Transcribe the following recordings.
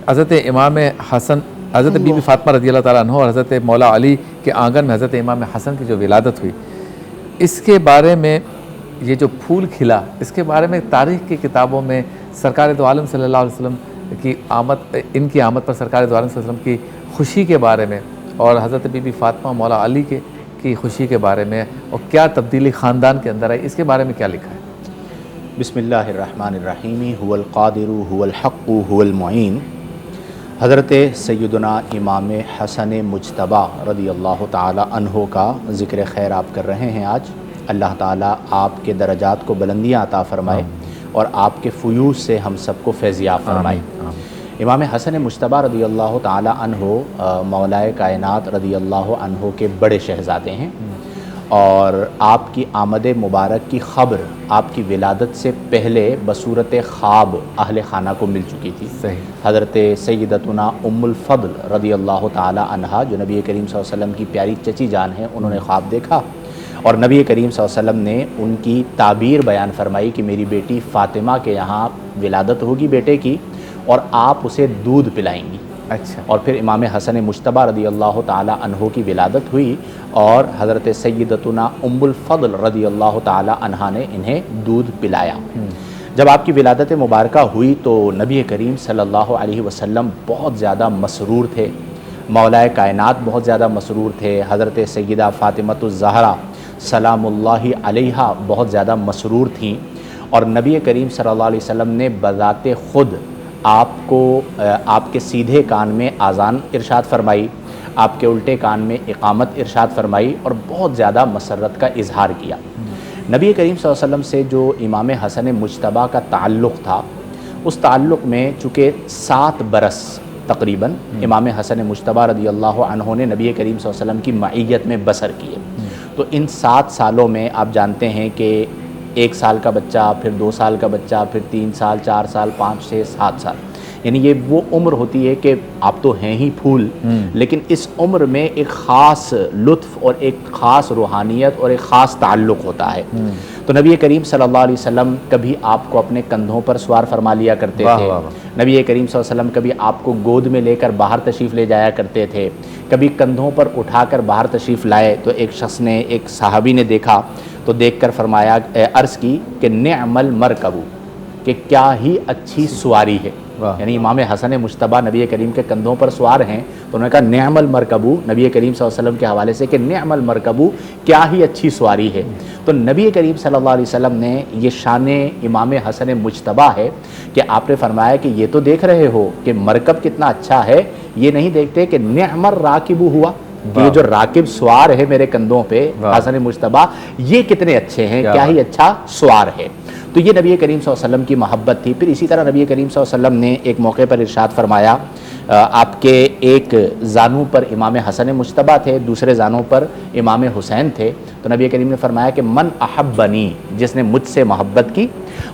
حضرت امام حسن، حضرت بی بی فاطمہ رضی اللہ تعالیٰ عنہ اور حضرت مولا علی کے آنگن میں حضرت امام حسن کی جو ولادت ہوئی، اس کے بارے میں یہ جو پھول کھلا، اس کے بارے میں تاریخ کی کتابوں میں سرکار دو عالم صلی اللہ علیہ وسلم کی آمد، ان کی آمد پر سرکار دو عالم صلی اللہ علیہ وسلم کی خوشی کے بارے میں اور حضرت بی بی فاطمہ مولا علی کی خوشی کے بارے میں اور کیا تبدیلی خاندان کے اندر آئی، اس کے بارے میں کیا لکھا ہے؟ بسم اللہ الرحمن الرحیم هو القادر هو الحق هو المعین۔ حضرت سیدنا امام حسن مجتبی رضی اللہ تعالی عنہ کا ذکر خیر آپ کر رہے ہیں آج۔ اللہ تعالیٰ آپ کے درجات کو بلندیاں عطا فرمائے اور آپ کے فیوض سے ہم سب کو فیضیاب فرمائے۔ امام حسن مجتبی رضی اللہ تعالی عنہ مولائے کائنات رضی اللہ عنہ کے بڑے شہزادے ہیں، اور آپ کی آمد مبارک کی خبر آپ کی ولادت سے پہلے بصورت خواب اہل خانہ کو مل چکی تھی۔ صحیح۔ حضرت سیدتنا ام الفضل رضی اللہ تعالی عنہا، جو نبی کریم صلی اللہ علیہ وسلم کی پیاری چچی جان ہیں، انہوں نے خواب دیکھا اور نبی کریم صلی اللہ علیہ وسلم نے ان کی تعبیر بیان فرمائی کہ میری بیٹی فاطمہ کے یہاں ولادت ہوگی بیٹے کی، اور آپ اسے دودھ پلائیں گی۔ اچھا۔ اور پھر امام حسن مجتبی رضی اللہ تعالی عنہ کی ولادت ہوئی اور حضرت سیدتنا ام الفضل رضی اللہ تعالی عنہا نے انہیں دودھ پلایا۔ جب آپ کی ولادت مبارکہ ہوئی تو نبی کریم صلی اللہ علیہ وسلم بہت زیادہ مسرور تھے، مولائے کائنات بہت زیادہ مسرور تھے، حضرت سیدہ فاطمۃ الزہرا سلام اللہ علیہا بہت زیادہ مسرور تھیں، اور نبی کریم صلی اللہ علیہ وسلم نے بذات خود آپ کو آپ کے سیدھے کان میں اذان ارشاد فرمائی، آپ کے الٹے کان میں اقامت ارشاد فرمائی، اور بہت زیادہ مسرت کا اظہار کیا۔ نبی کریم صلی اللہ علیہ وسلم سے جو امام حسن مجتبی کا تعلق تھا، اس تعلق میں چونکہ 7 برس تقریباً امام حسن مجتبی رضی اللہ عنہ نے نبی کریم صلی اللہ علیہ وسلم کی معیت میں بسر کیے، تو ان 7 سالوں میں آپ جانتے ہیں کہ 1 سال کا بچہ، پھر 2 سال کا بچہ، پھر 3 سال، 4 سال، 5، 6، 7 سال، یعنی یہ وہ عمر ہوتی ہے کہ آپ تو ہیں ہی پھول، لیکن اس عمر میں ایک خاص لطف اور ایک خاص روحانیت اور ایک خاص تعلق ہوتا ہے۔ تو نبی کریم صلی اللہ علیہ وسلم کبھی آپ کو اپنے کندھوں پر سوار فرما لیا کرتے تھے، نبی کریم صلی اللہ علیہ وسلم کبھی آپ کو گود میں لے کر باہر تشریف لے جایا کرتے تھے، کبھی کندھوں پر اٹھا کر باہر تشریف لائے تو ایک شخص نے، ایک صحابی نے دیکھا تو دیکھ کر فرمایا، عرض کی کہ نعم المرکب، کہ کیا ہی اچھی سواری ہے، یعنی امام حسن مجتبی نبی کریم کے کندھوں پر سوار ہیں، تو انہوں نے کہا نعم المرکب نبی کریم صلی اللہ علیہ وسلم کے حوالے سے کہ نعم المرکب، کیا ہی اچھی سواری ہے۔ تو نبی کریم صلی اللہ علیہ وسلم نے یہ شان امام حسن مجتبی ہے کہ آپ نے فرمایا کہ یہ تو دیکھ رہے ہو کہ مرکب کتنا اچھا ہے، یہ نہیں دیکھتے کہ نعم الراکب ہوا، یہ جو راکب سوار ہے میرے کندھوں پہ حسن مجتبی، یہ کتنے اچھے ہیں، کیا ہی اچھا سوار ہے۔ تو یہ نبی کریم صلی اللہ علیہ وسلم کی محبت تھی۔ پھر اسی طرح نبی کریم صلی اللہ علیہ وسلم نے ایک موقع پر ارشاد فرمایا، آپ کے ایک زانو پر امام حسن مجتبی تھے، دوسرے زانوں پر امام حسین تھے، تو نبی کریم نے فرمایا کہ من احبنی، جس نے مجھ سے محبت کی،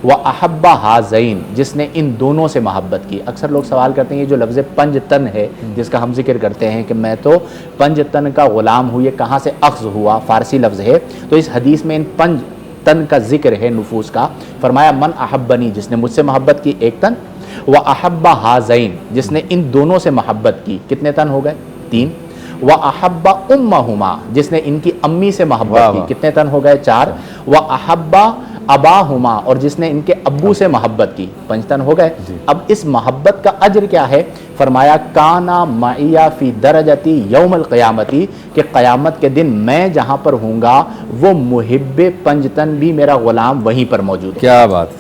وَأَحَبَّ هَذَيْن، جس نے ان دونوں سے محبت کی۔ اکثر لوگ سوال کرتے ہیں یہ جو لفظ پنج تن ہے جس کا ہم ذکر کرتے ہیں کہ میں تو پنج تن کا غلام ہوں، یہ کہاں سے اخذ ہوا؟ فارسی لفظ ہے، تو اس حدیث میں ان پنج تن کا ذکر ہے نفوس کا۔ فرمایا من احبنی، جس نے مجھ سے محبت کی 1 تن، وَأَحَبَّ هَذَيْن، جس نے ان دونوں سے محبت کی، کتنے تن ہو گئے؟ 3۔ وَأَحَبَّ أُمَّهُمَا، جس نے ان کی امی سے محبت کی، کتنے تن ہو گئے؟ 4۔ وَأَحَبَّ أَبَاهُمَا، اور جس نے ان کے ابو سے محبت کی، 5 تن ہو گئے۔ اب اس محبت کا اجر کیا ہے؟ فرمایا کانا معیا فی درجتی یوم القیامتی، کہ قیامت کے دن میں جہاں پر ہوں گا وہ محب 5 تن بھی میرا غلام وہیں پر موجود ہے۔ کیا بات!